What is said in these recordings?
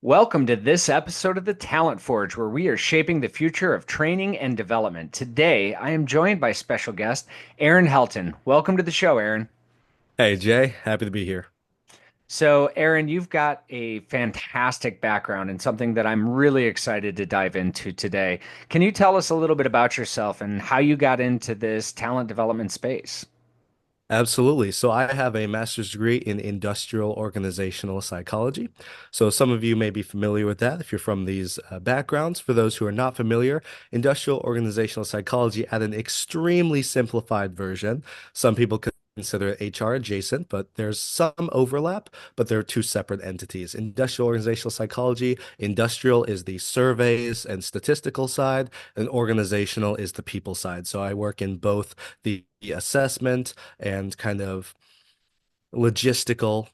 Welcome to this episode of the Talent Forge, where we are shaping the future of training and development. Today, I am joined by special guest Aaron Helton. Welcome to the show, Aaron. Hey Jay, happy to be here. So, Aaron, you've got a fantastic background and something that I'm really excited to dive into today. Can you tell us a little bit about yourself and how you got into this talent development space? Absolutely. So I have a master's degree in industrial organizational psychology. So some of you may be familiar with that if you're from these backgrounds. For those who are not familiar, industrial organizational psychology at an extremely simplified version. Some people consider it HR adjacent, but there's some overlap, but they're two separate entities. Industrial organizational psychology, industrial is the surveys and statistical side, and organizational is the people side. So I work in both the assessment and kind of logistical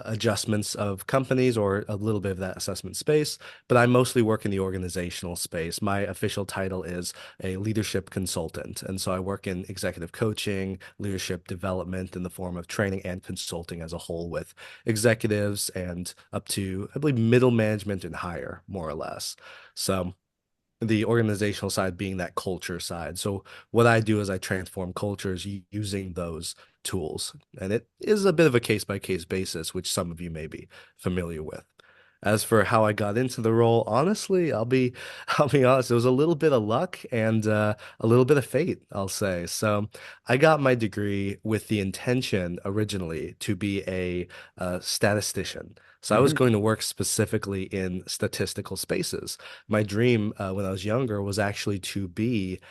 adjustments of companies or a little bit of that assessment space, but I mostly work in the organizational space. My official title is a leadership consultant. And so I work in executive coaching, leadership development in the form of training and consulting as a whole with executives and up to, I believe, middle management and higher, more or less. So the organizational side being that culture side. So what I do is I transform cultures using those tools. And it is a bit of a case by case basis, which some of you may be familiar with. As for how I got into the role, honestly, I'll be honest, it was a little bit of luck and a little bit of fate, I'll say. So I got my degree with the intention originally to be a statistician. So I was Mhm. going to work specifically in statistical spaces. My dream when I was younger was actually to be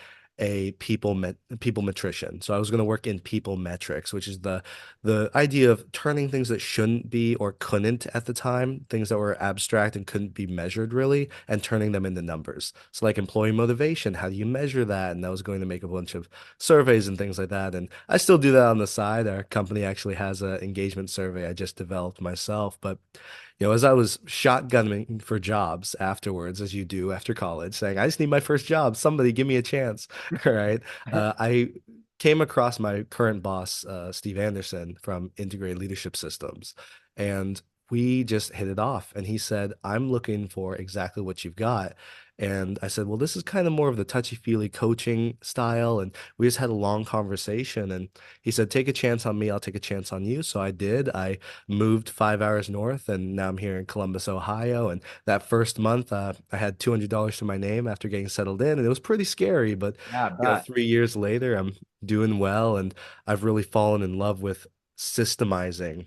a people metrician. So I was going to work in people metrics, which is the idea of turning things that shouldn't be or couldn't at the time, things that were abstract and couldn't be measured really, and turning them into numbers. So like employee motivation, how do you measure that? And I was going to make a bunch of surveys and things like that. And I still do that on the side. Our company actually has an engagement survey I just developed myself, but as I was shotgunning for jobs afterwards, as you do after college, saying, I just need my first job. Somebody give me a chance. All right. I came across my current boss, Steve Anderson from Integrated Leadership Systems, and we just hit it off. And he said, I'm looking for exactly what you've got. And I said, well, this is kind of more of the touchy-feely coaching style. And we just had a long conversation. And he said, take a chance on me. I'll take a chance on you. So I did. I moved 5 hours north, and now I'm here in Columbus, Ohio. And that first month, I had $200 to my name after getting settled in, and it was pretty scary. But Yeah, I bet. 3 years later, I'm doing well, and I've really fallen in love with systemizing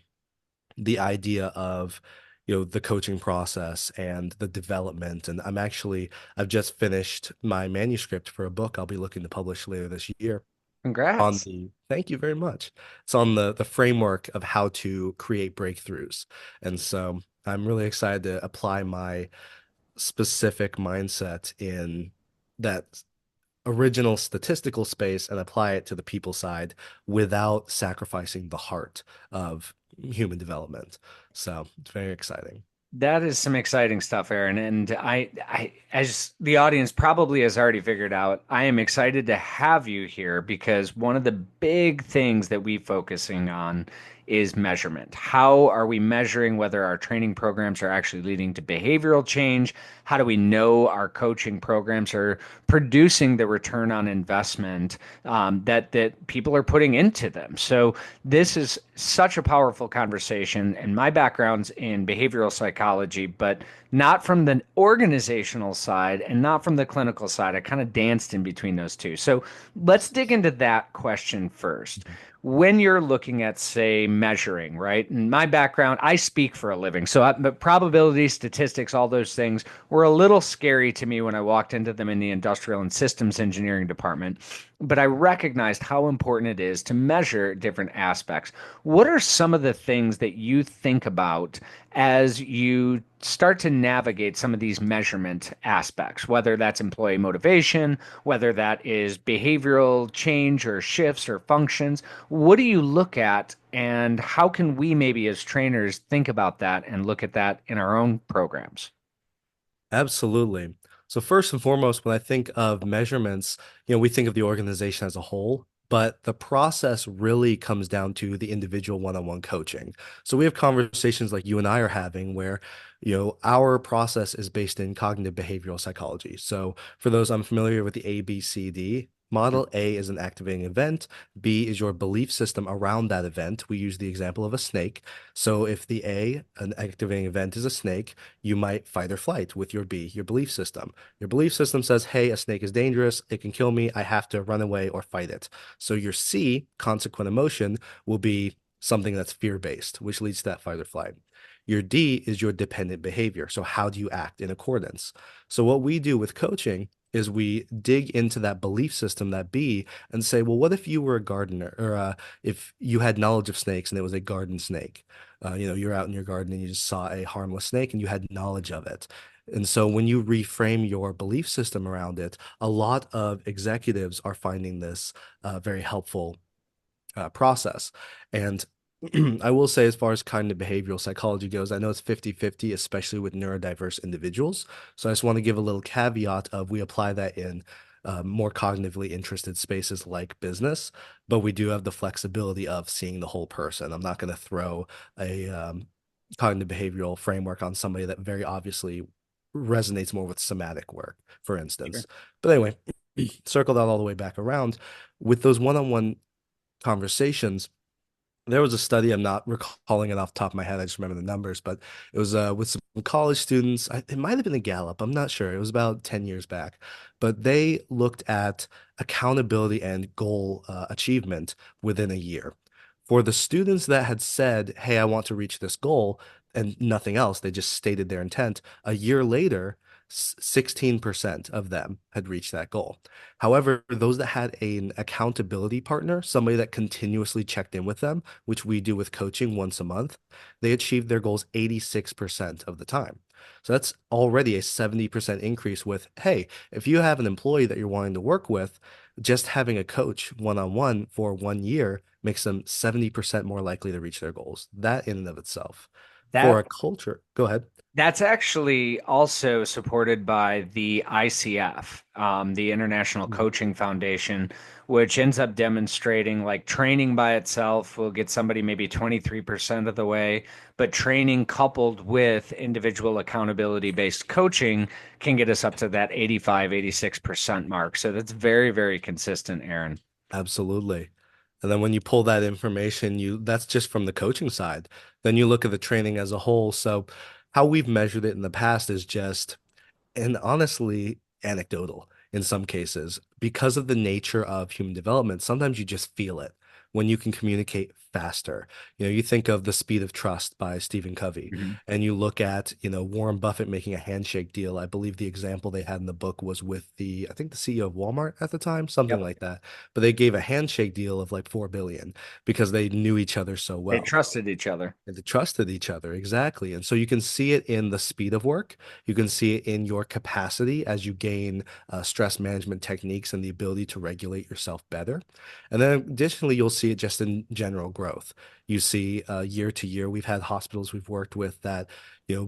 the idea of the coaching process and the development. And I've just finished my manuscript for a book I'll be looking to publish later this year on Congrats. the thank you very much. It's on the framework of how to create breakthroughs. And so I'm really excited to apply my specific mindset in that original statistical space and apply it to the people side without sacrificing the heart of human development. So it's very exciting. That is some exciting stuff, Aaron. And as the audience probably has already figured out, I am excited to have you here because one of the big things that we focusing on is measurement. How are we measuring whether our training programs are actually leading to behavioral change? How do we know our coaching programs are producing the return on investment that people are putting into them? So this is such a powerful conversation, and my background's in behavioral psychology, but not from the organizational side and not from the clinical side. I kind of danced in between those two. So let's dig into that question first. When you're looking at, say, measuring, right? In my background, I speak for a living. But probability, statistics, all those things were a little scary to me when I walked into them in the industrial and systems engineering department. But I recognized how important it is to measure different aspects. What are some of the things that you think about as you start to navigate some of these measurement aspects, whether that's employee motivation, whether that is behavioral change or shifts or functions? What do you look at, and how can we maybe as trainers think about that and look at that in our own programs? Absolutely. So first and foremost, when I think of measurements, we think of the organization as a whole. but the process really comes down to the individual one-on-one coaching. So we have conversations like you and I are having where, our process is based in cognitive behavioral psychology. So for those unfamiliar with the ABCD model, A is an activating event, B is your belief system around that event. We use the example of a snake. So if the A, an activating event, is a snake, you might fight or flight with your B, your belief system. Your belief system says, hey, a snake is dangerous, it can kill me, I have to run away or fight it. So your C, consequent emotion, will be something that's fear-based, which leads to that fight or flight. Your D is your dependent behavior. So how do you act in accordance? So what we do with coaching is we dig into that belief system, that B, and say, well, what if you were a gardener, or if you had knowledge of snakes and it was a garden snake? You're out in your garden and you just saw a harmless snake and you had knowledge of it. And so when you reframe your belief system around it, a lot of executives are finding this very helpful process. And I will say, as far as cognitive behavioral psychology goes, I know it's 50-50, especially with neurodiverse individuals. So I just want to give a little caveat of we apply that in more cognitively interested spaces like business, but we do have the flexibility of seeing the whole person. I'm not going to throw a cognitive behavioral framework on somebody that very obviously resonates more with somatic work, for Sure. instance. But anyway, circle that all the way back around with those one-on-one conversations. There was a study, I'm not recalling it off the top of my head. I just remember the numbers, but it was with some college students. It might have been a Gallup. I'm not sure. It was about 10 years back. But they looked at accountability and goal achievement within a year. For the students that had said, hey, I want to reach this goal, and nothing else, they just stated their intent, a year later, 16% of them had reached that goal. However, those that had an accountability partner, somebody that continuously checked in with them, which we do with coaching once a month, they achieved their goals 86% of the time. So that's already a 70% increase with, hey, if you have an employee that you're wanting to work with, just having a coach one-on-one for 1 year makes them 70% more likely to reach their goals. That in and of itself. For That a culture, go ahead. That's actually also supported by the ICF, the International Mhm. Coaching Foundation, which ends up demonstrating like training by itself will get somebody maybe 23% of the way, but training coupled with individual accountability based coaching can get us up to that 85, 86% mark. So that's very, very consistent, Aaron. Absolutely. And then when you pull that information, that's just from the coaching side. Then you look at the training as a whole. So how we've measured it in the past is just, and honestly anecdotal in some cases because of the nature of human development. Sometimes you just feel it when you can communicate faster. You think of The Speed of Trust by Stephen Covey, Mhm. and you look at, Warren Buffett making a handshake deal. I believe the example they had in the book was with I think the CEO of Walmart at the time, something Yep. like that. But they gave a handshake deal of like 4 billion because they knew each other so They well. trusted each other. And they trusted each other, exactly. And so you can see it in the speed of work. You can see it in your capacity as you gain stress management techniques and the ability to regulate yourself better. And then additionally, you'll see it just in general growth. You see year to year, we've had hospitals we've worked with that,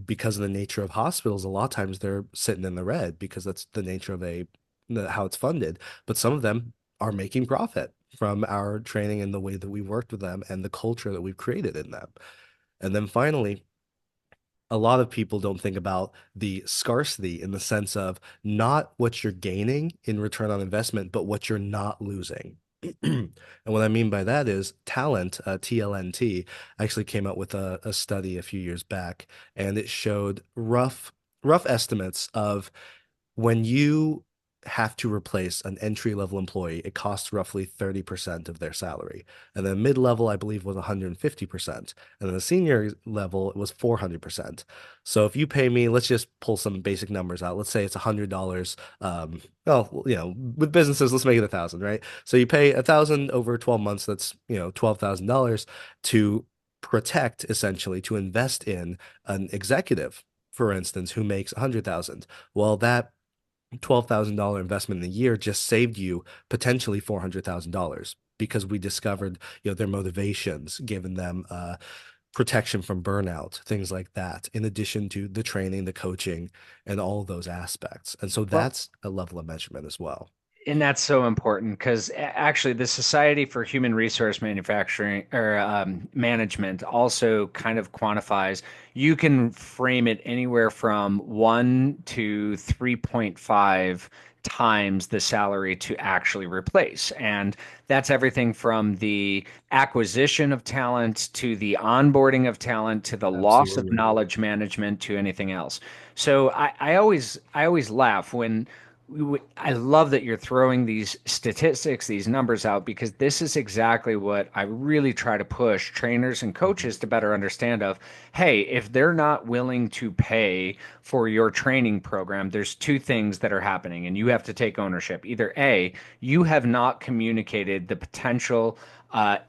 because of the nature of hospitals, a lot of times they're sitting in the red because that's the nature of how it's funded. But some of them are making profit from our training and the way that we worked with them and the culture that we've created in them. And then finally, a lot of people don't think about the scarcity in the sense of not what you're gaining in return on investment, but what you're not losing. And what I mean by that is talent, TLNT, actually came out with a study a few years back, and it showed rough estimates of when you have to replace an entry level employee, it costs roughly 30% of their salary. And then mid level, I believe, was 150%. And then the senior level, it was 400%. So if you pay me, let's just pull some basic numbers out. Let's say it's $100. Well, with businesses, let's make it 1,000, right? So you pay 1,000 over 12 months. That's, $12,000 to protect, essentially, to invest in an executive, for instance, who makes 100,000. Well, that $12,000 investment in a year just saved you potentially $400,000 because we discovered, their motivations, given them protection from burnout, things like that, in addition to the training, the coaching, and all of those aspects. And so Well, that's a level of measurement as well. And that's so important because actually, the Society for Human Resource Manufacturing or Management also kind of quantifies. You can frame it anywhere from 1 to 3.5 times the salary to actually replace. And that's everything from the acquisition of talent to the onboarding of talent to the loss of Absolutely. knowledge management to anything else. So I always laugh when I love that you're throwing these statistics, these numbers out, because this is exactly what I really try to push trainers and Mhm. coaches to better understand of, hey, if they're not willing to pay for your training program, there's two things that are happening, and you have to take ownership. Either A, you have not communicated the potential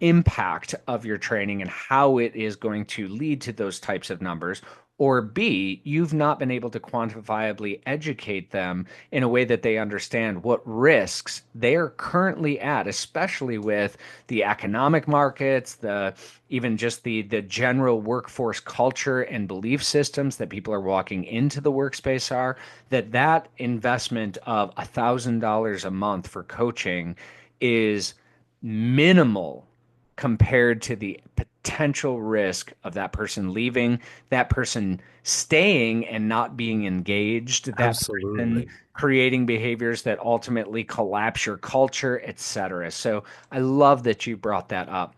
impact of your training and how it is going to lead to those types of numbers. Or B, you've not been able to quantifiably educate them in a way that they understand what risks they are currently at, especially with the economic markets, the even just the general workforce culture and belief systems that people are walking into the workspace are, that investment of $1,000 a month for coaching is minimal compared to the potential risk of that person leaving, that person staying and not being engaged, that person Absolutely. creating behaviors that ultimately collapse your culture, etc. So I love that you brought that up.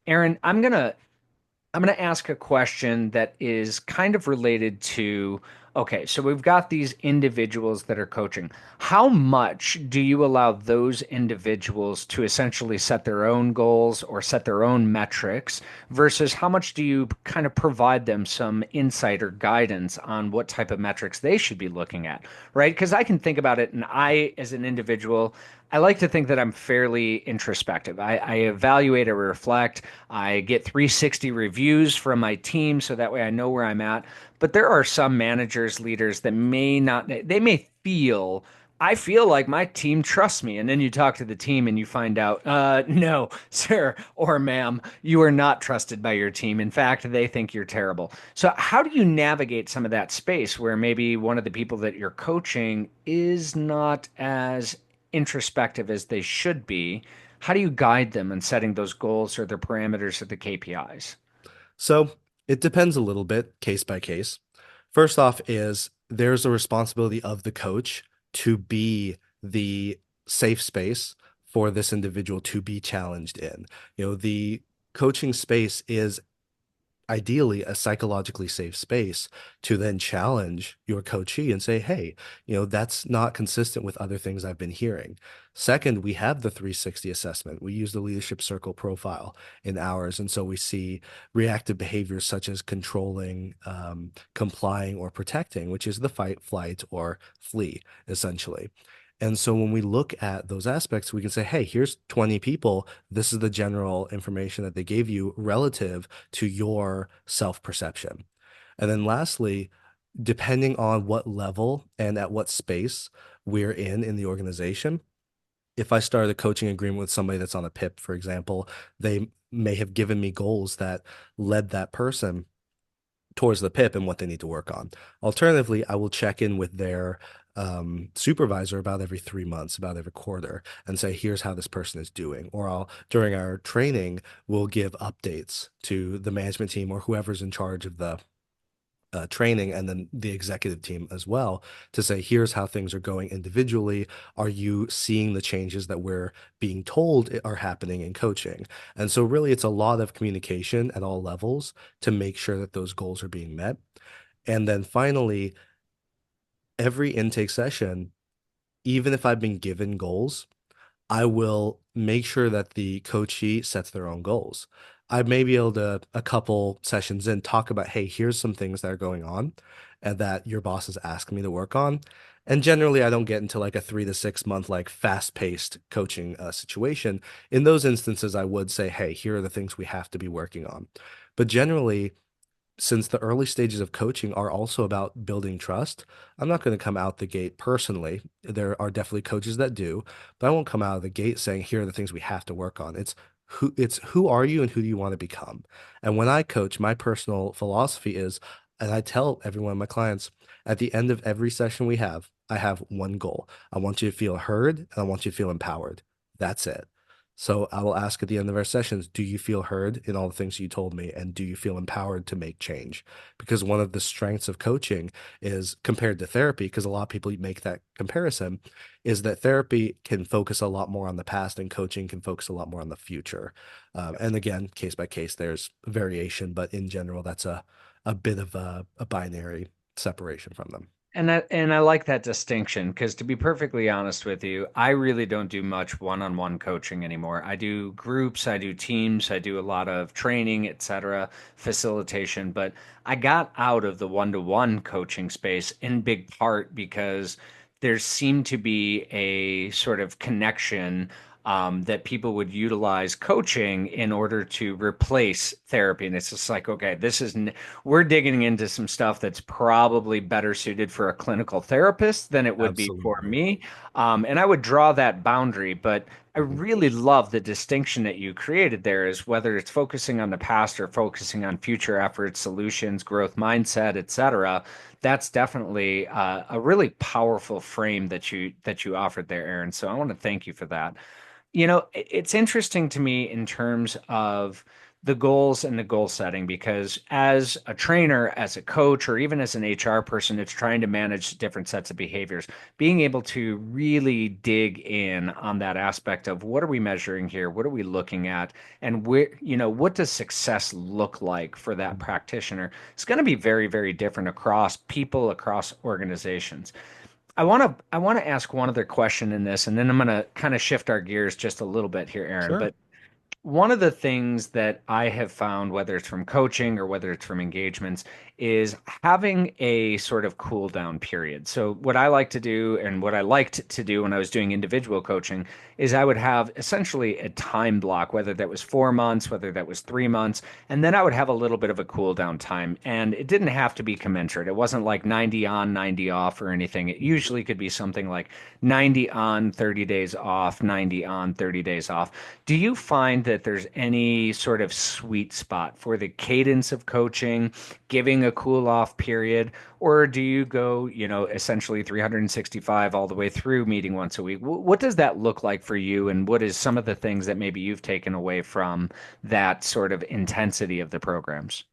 Aaron, I'm going to ask a question that is kind of related to, okay, so we've got these individuals that are coaching. How much do you allow those individuals to essentially set their own goals or set their own metrics versus how much do you kind of provide them some insight or guidance on what type of metrics they should be looking at, right? Because I can think about it, and I, as an individual, I like to think that I'm fairly introspective. I evaluate, I reflect, I get 360 reviews from my team so that way I know where I'm at. But there are some managers, leaders that may not, they may feel, I feel like my team trusts me. And then you talk to the team and you find out, no, sir or ma'am, you are not trusted by your team. In fact, they think you're terrible. So, how do you navigate some of that space where maybe one of the people that you're coaching is not as introspective as they should be? How do you guide them in setting those goals or the parameters of the KPIs? So it depends a little bit, case by case. First off, is there's a responsibility of the coach to be the safe space for this individual to be challenged in. The coaching space is ideally a psychologically safe space to then challenge your coachee and say, hey, that's not consistent with other things I've been hearing. Second, we have the 360 assessment. We use the leadership circle profile in ours. And so we see reactive behaviors such as controlling, complying, or protecting, which is the fight, flight, or flee, essentially. And so when we look at those aspects, we can say, hey, here's 20 people. This is the general information that they gave you relative to your self-perception. And then lastly, depending on what level and at what space we're in the organization, if I started a coaching agreement with somebody that's on a PIP, for example, they may have given me goals that led that person towards the PIP and what they need to work on. Alternatively, I will check in with their supervisor about every 3 months, about every quarter, and say, here's how this person is doing. Or during our training, we'll give updates to the management team or whoever's in charge of the training and then the executive team as well to say, here's how things are going individually. Are you seeing the changes that we're being told are happening in coaching? And so, really, it's a lot of communication at all levels to make sure that those goals are being met. And then finally, every intake session, even if I've been given goals, I will make sure that the coachee sets their own goals. I may be able to, a couple sessions in, talk about, hey, here's some things that are going on and that your boss is asking me to work on. And generally, I don't get into like a 3 to 6 month, like fast-paced coaching situation. In those instances, I would say, hey, here are the things we have to be working on. But generally, since the early stages of coaching are also about building trust, I'm not going to come out the gate personally. There are definitely coaches that do, but I won't come out of the gate saying, here are the things we have to work on. It's who are you and who do you want to become? And when I coach, my personal philosophy is And I tell every one of my clients at the end of every session we have, I have one goal. I want you to feel heard and I want you to feel empowered. That's it. So I will ask at the end of our sessions, do you feel heard in all the things you told me? And do you feel empowered to make change? Because one of the strengths of coaching is compared to therapy, because a lot of people make that comparison, is that therapy can focus a lot more on the past and coaching can focus a lot more on the future. And again, case by case, there's variation, but in general, that's a bit of a binary separation from them. And I like that distinction because to be perfectly honest with you, I really don't do much one-on-one coaching anymore. I do groups, I do teams, I do a lot of training, etc., facilitation, but I got out of the one-to-one coaching space in big part because there seemed to be a sort of connection that people would utilize coaching in order to replace therapy. And it's just like, okay, we're digging into some stuff that's probably better suited for a clinical therapist than it would be for Absolutely. me. And I would draw that boundary, but I Mhm. really love the distinction that you created there is whether it's focusing on the past or focusing on future efforts, solutions, growth mindset, etc. That's definitely a really powerful frame that you offered there, Aaron. So I want to thank you for that. It's interesting to me in terms of the goals and the goal setting because as a trainer, as a coach, or even as an HR person that's trying to manage different sets of behaviors, being able to really dig in on that aspect of what are we measuring here? What are we looking at? And what does success look like for that practitioner? It's going to be very, very different across people, across organizations. I want to ask one other question in this, and then I'm going to kind of shift our gears just a little bit here, Aaron. Sure. But one of the things that I have found, whether it's from coaching or whether it's from engagements, is having a sort of cool down period. So, what I like to do and what I liked to do when I was doing individual coaching is I would have essentially a time block, whether that was 4 months, whether that was 3 months, and then I would have a little bit of a cool down time. And it didn't have to be commensurate. It wasn't like 90 on, 90 off or anything. It usually could be something like 90 on, 30 days off, 90 on, 30 days off. Do you find that there's any sort of sweet spot for the cadence of coaching, giving a cool off period, or do you go, essentially 365 all the way through meeting once a week? What does that look like for you, and what is some of the things that maybe you've taken away from that sort of intensity of the programs?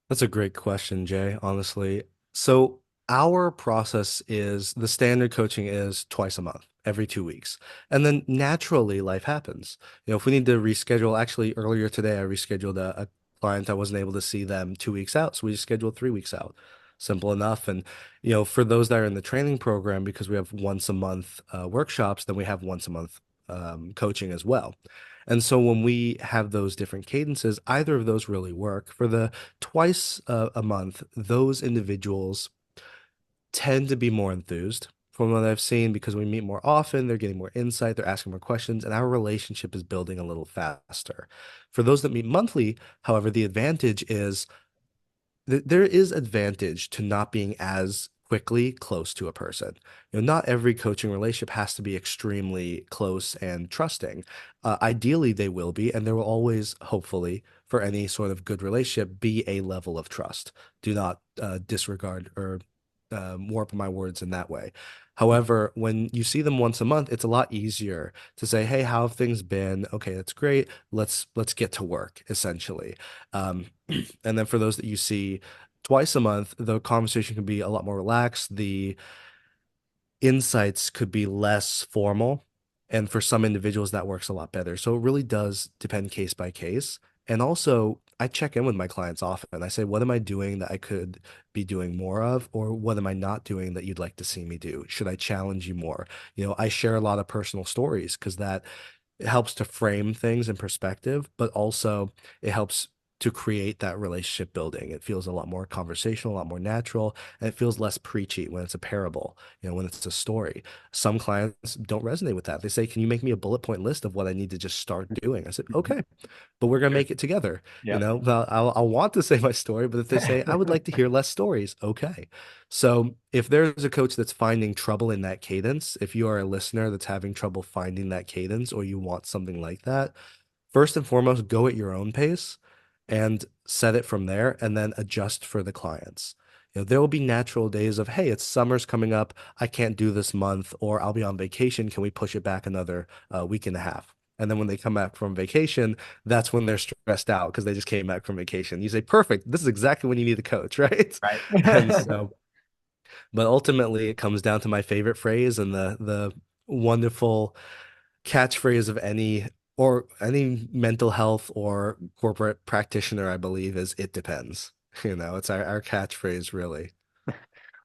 That's a great question, Jay, honestly. So our process is the standard coaching is twice a month, every 2 weeks. And then naturally life happens. If we need to reschedule, actually earlier today, I rescheduled a client. I wasn't able to see them 2 weeks out. So we just scheduled 3 weeks out. Simple enough. And, for those that are in the training program, because we have once a month workshops, then we have once a month coaching as well. And so when we have those different cadences, either of those really work. For the twice a month, those individuals tend to be more enthused from what I've seen because we meet more often, they're getting more insight, they're asking more questions, and our relationship is building a little faster. For those that meet monthly, however, the advantage is there is advantage to not being as quickly close to a person. Not every coaching relationship has to be extremely close and trusting. Ideally, they will be, and there will always, hopefully, for any sort of good relationship, be a level of trust. Do not disregard or warp my words in that way. However, when you see them once a month, it's a lot easier to say, "Hey, how have things been? Okay, that's great. Let's get to work," essentially. And then for those that you see twice a month, the conversation can be a lot more relaxed. The insights could be less formal. And for some individuals, that works a lot better. So it really does depend case by case. And also, I check in with my clients often. I say, what am I doing that I could be doing more of? Or what am I not doing that you'd like to see me do? Should I challenge you more? I share a lot of personal stories because that it helps to frame things in perspective, but also it helps to create that relationship building. It feels a lot more conversational, a lot more natural, and it feels less preachy when it's a parable, when it's a story. Some clients don't resonate with that. They say, "Can you make me a bullet point list of what I need to just start doing?" I said, "Okay, but we're gonna Sure. make it together." Yep. I'll want to say my story, but if they say, "I would like to hear less stories," okay. So if there's a coach that's finding trouble in that cadence, if you are a listener that's having trouble finding that cadence or you want something like that, first and foremost, go at your own pace and set it from there and then adjust for the clients. There will be natural days of, hey, it's summer's coming up. I can't do this month, or I'll be on vacation. Can we push it back another week and a half? And then when they come back from vacation, that's when they're stressed out because they just came back from vacation. You say, perfect. This is exactly when you need a coach, right? Right. And so, but ultimately, it comes down to my favorite phrase and the wonderful catchphrase of any mental health or corporate practitioner, I believe, is it depends. It's our catchphrase, really.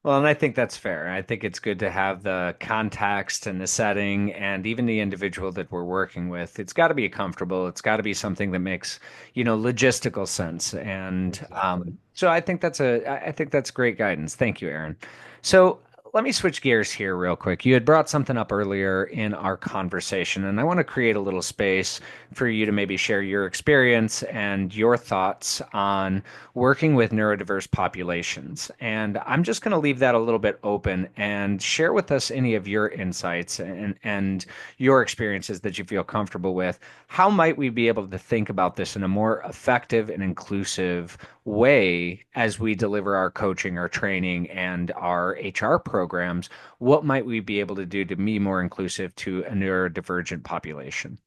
Well, and I think that's fair. I think it's good to have the context and the setting and even the individual that we're working with. It's got to be comfortable. It's got to be something that makes, logistical sense. And Exactly. so I think that's great guidance. Thank you, Aaron. So let me switch gears here real quick. You had brought something up earlier in our conversation, and I want to create a little space for you to maybe share your experience and your thoughts on working with neurodiverse populations. And I'm just going to leave that a little bit open and share with us any of your insights and your experiences that you feel comfortable with. How might we be able to think about this in a more effective and inclusive way as we deliver our coaching, our training, and our HR programs? What might we be able to do to be more inclusive to a neurodivergent population?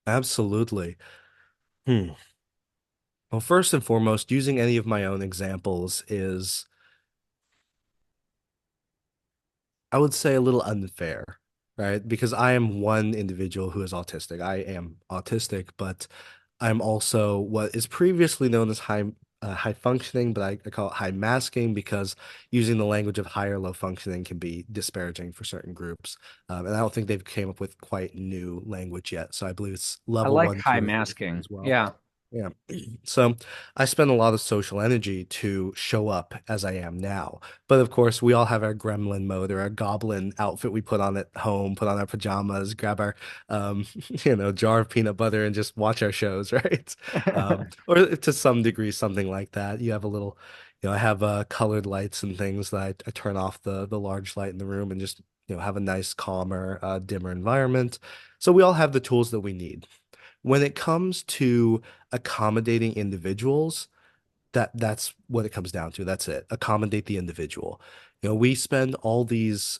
Absolutely. Hmm. Well, first and foremost, using any of my own examples is, I would say, a little unfair, right? Because I am one individual who is autistic. I am autistic, but I'm also what is previously known as high functioning, but I call it high masking because using the language of high or low functioning can be disparaging for certain groups. And I don't think they've came up with quite new language yet. So I believe it's I level like one, high two, or three masking. as well. Yeah. Yeah. So I spend a lot of social energy to show up as I am now. But of course, we all have our gremlin mode or our goblin outfit we put on at home, put on our pajamas, grab our, um, jar of peanut butter and just watch our shows, right? Or to some degree, something like that. You have a little, I have colored lights and things that I turn off the large light in the room and just, have a nice, calmer, dimmer environment. So we all have the tools that we need when it comes to accommodating individuals, that's what it comes down to. That's it. Accommodate the individual. We spend all these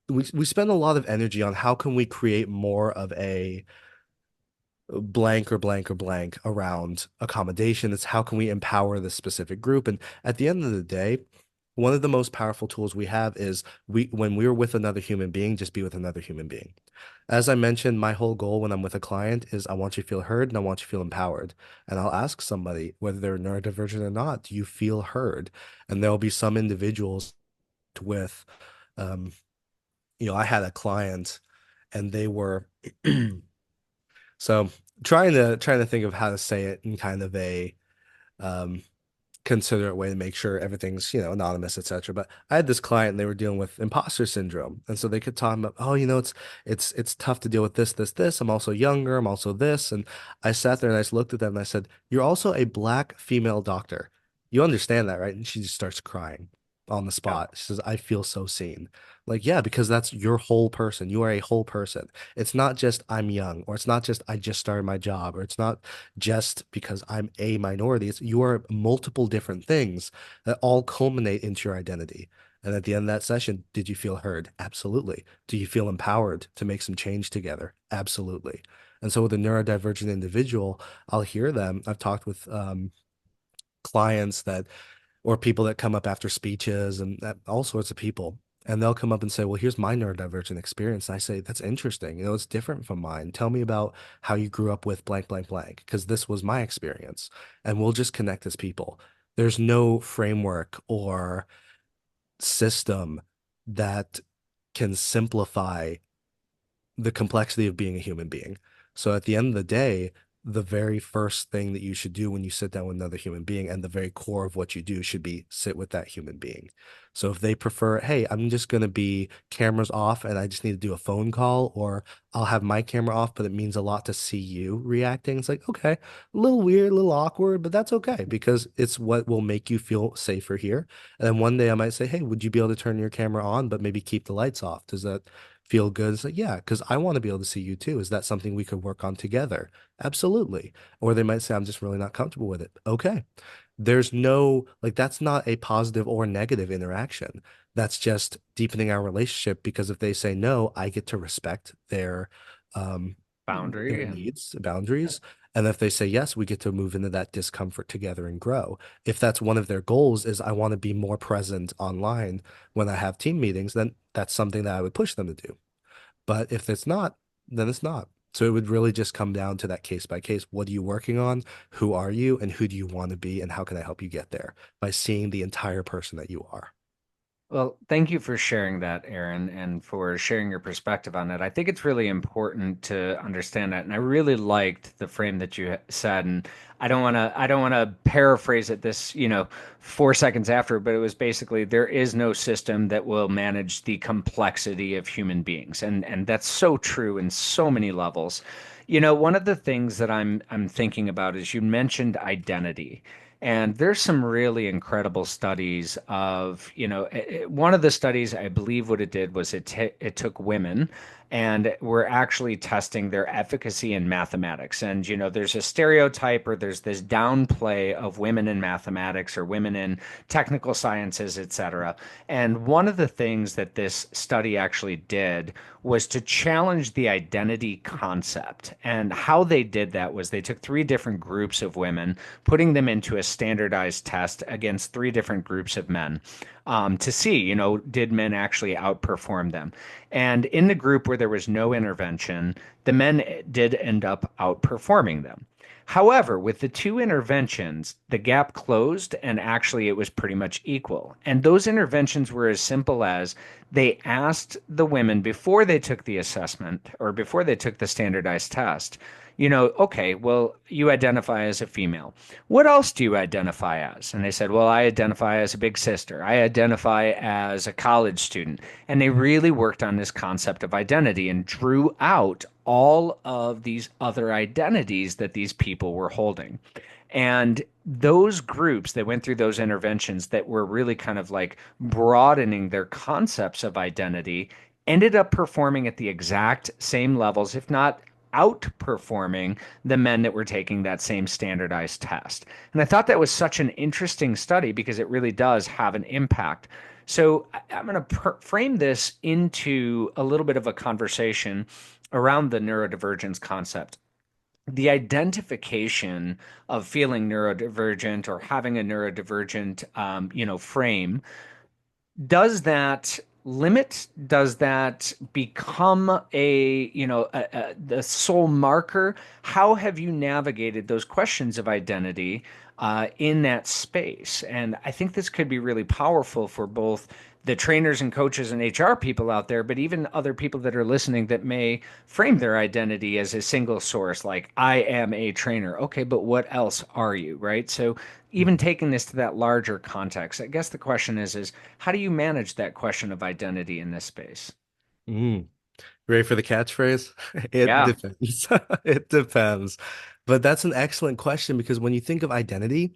we spend a lot of energy on how can we create more of a blank or blank or blank around accommodation. It's how can we empower this specific group? And at the end of the day, one of the most powerful tools we have is when we're with another human being, just be with another human being. As I mentioned, my whole goal when I'm with a client is I want you to feel heard and I want you to feel empowered. And I'll ask somebody whether they're neurodivergent or not, do you feel heard? And there'll be some individuals with, um, I had a client and they were so trying to think of how to say it in kind of a um considerate way to make sure everything's, anonymous, etc. But I had this client and they were dealing with imposter syndrome. And so they could talk about, oh, it's tough to deal with this. I'm also younger, I'm also this. And I sat there and I just looked at them and I said, you're also a black female doctor. You understand that, right? And she just starts crying on the Yeah. spot. She says, I feel so seen. Like, yeah, because that's your whole person. You are a whole person. It's not just I'm young, or it's not just I just started my job, or it's not just because I'm a minority. It's you are multiple different things that all culminate into your identity. And at the end of that session, did you feel heard? Absolutely. Do you feel empowered to make some change together? Absolutely. And so with a neurodivergent individual, I'll hear them. I've talked with clients that or people that come up after speeches and all sorts of people. And they'll come up and say, well, here's my neurodivergent experience. And I say, that's interesting. It's different from mine. Tell me about how you grew up with blank, blank, blank, because this was my experience. And we'll just connect as people. There's no framework or system that can simplify the complexity of being a human being. So at the end of the day, the very first thing that you should do when you sit down with another human being and the very core of what you do should be sit with that human being. So if they prefer, hey, I'm just going to be cameras off and I just need to do a phone call, or I'll have my camera off, but it means a lot to see you reacting. It's like, okay, a little weird, a little awkward, but that's okay because it's what will make you feel safer here. And then one day I might say, hey, would you be able to turn your camera on, but maybe keep the lights off? Does that feel good. It's like, yeah, because I want to be able to see you too. Is that something we could work on together? Absolutely. Or they might say, I'm just really not comfortable with it. Okay. There's no, like, that's not a positive or negative interaction. That's just deepening our relationship because if they say no, I get to respect um, Boundary their and needs, boundaries. And if they say yes, we get to move into that discomfort together and grow. If that's one of their goals is I want to be more present online when I have team meetings, then that's something that I would push them to do. But if it's not, then it's not. So it would really just come down to that case by case. What are you working on? Who are you? And who do you want to be? And how can I help you get there by seeing the entire person that you are? well, thank you for sharing that, Aaron, and for sharing your perspective on it. I think it's really important to understand that, and I really liked the frame that you said. And I don't want to paraphrase it this, 4 seconds after, but it was basically there is no system that will manage the complexity of human beings, and that's so true in so many levels. One of the things that I'm thinking about is you mentioned identity. And there's some really incredible studies of, one of the studies, I believe what it did was it took women and we're actually testing their efficacy in mathematics. And, there's a stereotype or there's this downplay of women in mathematics or women in technical sciences, et cetera. And one of the things that this study actually did was to challenge the identity concept. And how they did that was they took three different groups of women, putting them into a standardized test against three different groups of men to see, did men actually outperform them? And in the group where there was no intervention, the men did end up outperforming them. However, with the two interventions, the gap closed and actually it was pretty much equal. And those interventions were as simple as they asked the women before they took the assessment or before they took the standardized test, okay, well, you identify as a female. What else do you identify as? And they said, well, I identify as a big sister. I identify as a college student. And they really worked on this concept of identity and drew out all of these other identities that these people were holding. And those groups that went through those interventions that were really kind of like broadening their concepts of identity ended up performing at the exact same levels, if not outperforming the men that were taking that same standardized test. And I thought that was such an interesting study because it really does have an impact. So I'm going to frame this into a little bit of a conversation around the neurodivergence concept. The identification of feeling neurodivergent or having a neurodivergent, frame, does that limit? Does that become the sole marker? How have you navigated those questions of identity in that space? And I think this could be really powerful for both the trainers and coaches and HR people out there, but even other people that are listening that may frame their identity as a single source, like I am a trainer. Okay, but what else are you, right? So even taking this to that larger context, I guess the question is how do you manage that question of identity in this space? Mm. Ready for the catchphrase? It Yeah. depends. It depends. But that's an excellent question because when you think of identity,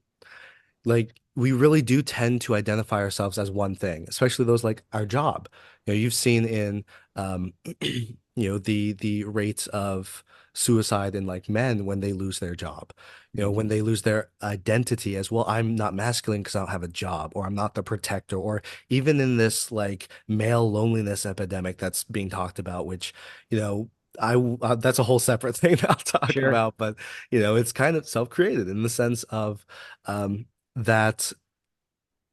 like we really do tend to identify ourselves as one thing, especially those like our job. You've seen in the rates of suicide in like men when they lose their job. When they lose their identity as well, I'm not masculine because I don't have a job, or I'm not the protector, or even in this like male loneliness epidemic that's being talked about, which, you know, that's a whole separate thing that I'll talk Sure. about, but it's kind of self-created in the sense of um that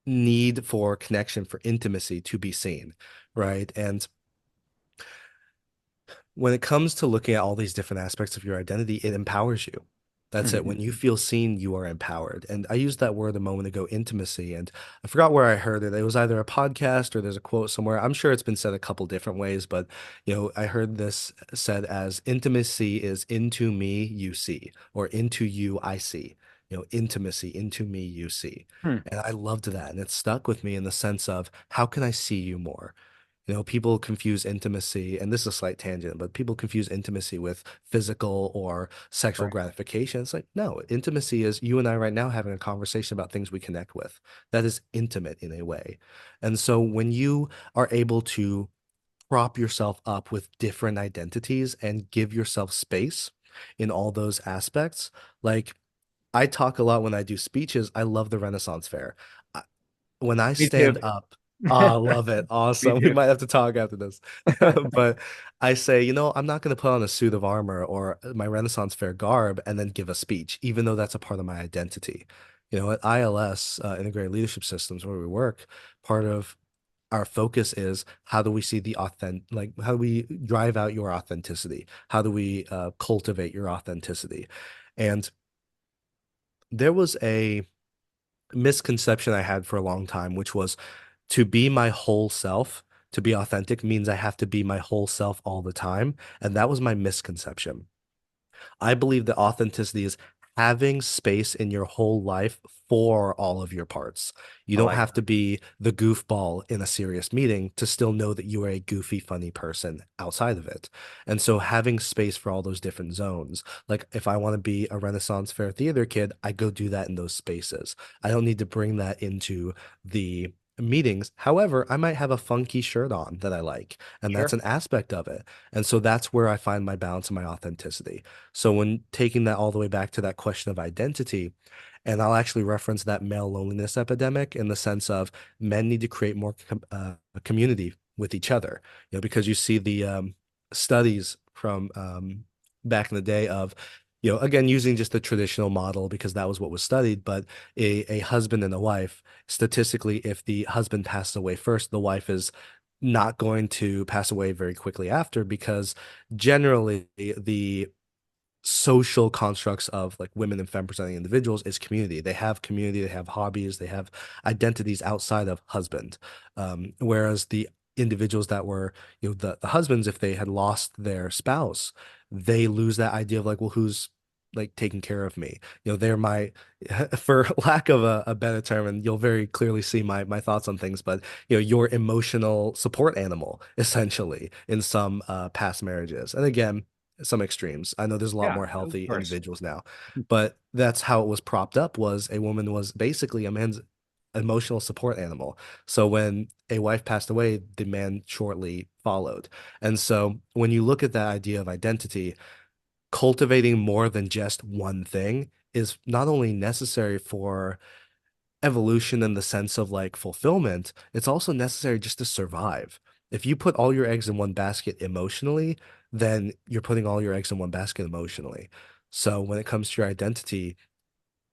need for connection, for intimacy to be seen, right? And when it comes to looking at all these different aspects of your identity, it empowers you. That's it. Mhm. When you feel seen, you are empowered. And I used that word a moment ago, intimacy. And I forgot where I heard it. It was either a podcast or there's a quote somewhere. I'm sure it's been said a couple different ways, but I heard this said as intimacy is into me, you see, or into you, I see. Intimacy, into me, you see. Hmm. And I loved that. And it stuck with me in the sense of how can I see you more? People confuse intimacy, and this is a slight tangent, but people confuse intimacy with physical or sexual Right. gratification. It's like, no, intimacy is you and I right now having a conversation about things we connect with. That is intimate in a way. And so when you are able to prop yourself up with different identities and give yourself space in all those aspects. Like I talk a lot when I do speeches. I love the Renaissance Fair. I- When I Me too. stand up, oh, I love it. Me Awesome. We too. might have to talk after this. But I say, I'm not going to put on a suit of armor or my Renaissance Fair garb and then give a speech, even though that's a part of my identity. At ILS, Integrated Leadership Systems, where we work, part of our focus is how do we see how do we drive out your authenticity? How do we cultivate your authenticity? And there was a misconception I had for a long time, which was to be my whole self, to be authentic means I have to be my whole self all the time. And that was my misconception. I believe that authenticity is having space in your whole life for all of your parts. You I don't like have that. to be the goofball in a serious meeting to still know that you are a goofy, funny person outside of it. And so having space for all those different zones. Like if I want to be a Renaissance Fair theater kid, I go do that in those spaces. I don't need to bring that into the meetings. However, I might have a funky shirt on that I like, and that's Sure. an aspect of it. And so that's where I find my balance and my authenticity. So when taking that all the way back to that question of identity, and I'll actually reference that male loneliness epidemic in the sense of men need to create more community with each other, because you see the studies from back in the day of, again, using just the traditional model because that was what was studied, but a husband and a wife, statistically, if the husband passed away first, the wife is not going to pass away very quickly after because generally the social constructs of like women and femme presenting individuals is community. They have community, they have hobbies, they have identities outside of husband. Whereas the individuals that were, the husbands, if they had lost their spouse, they lose that idea of like, well, who's like taking care of me? They're my, for lack of a better term, and you'll very clearly see my thoughts on things, but your emotional support animal, essentially, in some past marriages. And again, some extremes. I know there's a lot Yeah, more of healthy course. individuals now, but that's how it was propped up was a woman was basically a man's emotional support animal. So when a wife passed away, the man shortly followed. And so when you look at that idea of identity, cultivating more than just one thing is not only necessary for evolution in the sense of like fulfillment, it's also necessary just to survive. If you put all your eggs in one basket emotionally, then you're putting all your eggs in one basket emotionally. So when it comes to your identity,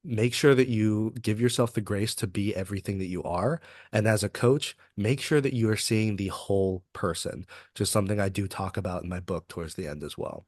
make sure that you give yourself the grace to be everything that you are. And as a coach, make sure that you are seeing the whole person, just something I do talk about in my book towards the end as well.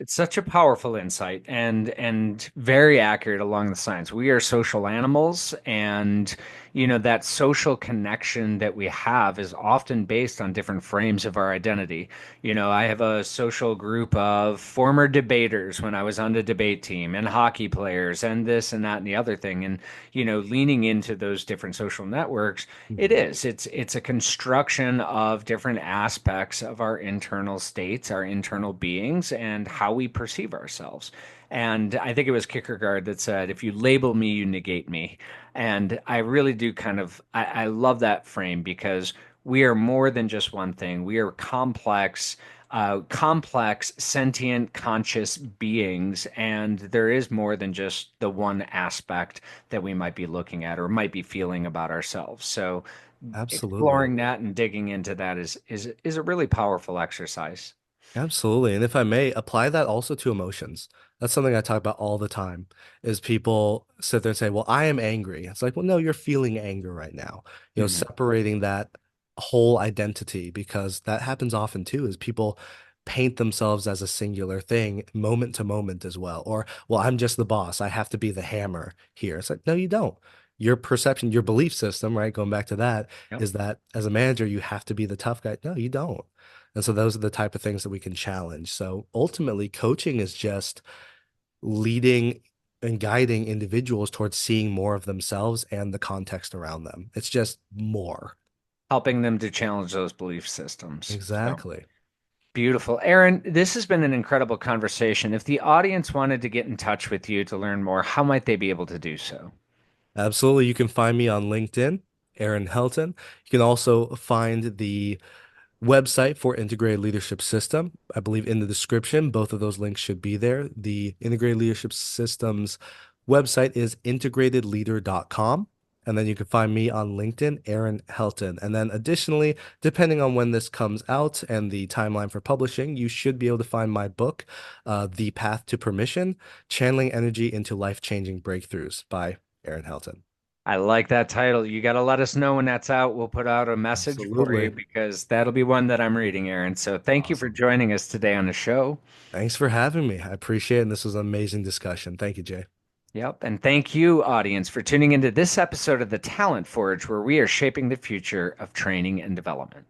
It's such a powerful insight and very accurate along the science. We are social animals, and that social connection that we have is often based on different frames of our identity. I have a social group of former debaters when I was on the debate team, and hockey players, and this and that and the other thing. And leaning into those different social networks, it Mhm. is. It's a construction of different aspects of our internal states, our internal beings, and how we perceive ourselves. And I think it was Kierkegaard that said, "If you label me, you negate me." And I really do I love that frame because we are more than just one thing. We are complex, sentient, conscious beings, and there is more than just the one aspect that we might be looking at or might be feeling about ourselves. So Absolutely. exploring that and digging into that is a really powerful exercise. Absolutely. And if I may, apply that also to emotions. That's something I talk about all the time is people sit there and say, well, I am angry. It's like, well, no, you're feeling anger right now. Mhm. Separating that whole identity because that happens often too, is people paint themselves as a singular thing moment to moment as well. Or, well, I'm just the boss. I have to be the hammer here. It's like, no, you don't. Your perception, your belief system, right? Going back to that, Yep. is that as a manager, you have to be the tough guy. No, you don't. And so those are the type of things that we can challenge. So ultimately, coaching is just leading and guiding individuals towards seeing more of themselves and the context around them. It's just more. Helping them to challenge those belief systems. So Exactly. beautiful. Aaron, this has been an incredible conversation. If the audience wanted to get in touch with you to learn more, how might they be able to do so? Absolutely. You can find me on LinkedIn, Aaron Helton. You can also find the website for Integrated Leadership System. I believe in the description, both of those links should be there. The Integrated Leadership System's website is integratedleader.com. And then you can find me on LinkedIn, Aaron Helton. And then additionally, depending on when this comes out and the timeline for publishing, you should be able to find my book, The Path to Permission, Channeling Energy into Life-Changing Breakthroughs by Aaron Helton. I like that title. You got to let us know when that's out. We'll put out a message for you Absolutely. because that'll be one that I'm reading, Aaron. So thank you for Awesome. joining us today on the show. Thanks for having me. I appreciate it. And this was an amazing discussion. Thank you, Jay. Yep. And thank you, audience, for tuning into this episode of the Talent Forge, where we are shaping the future of training and development.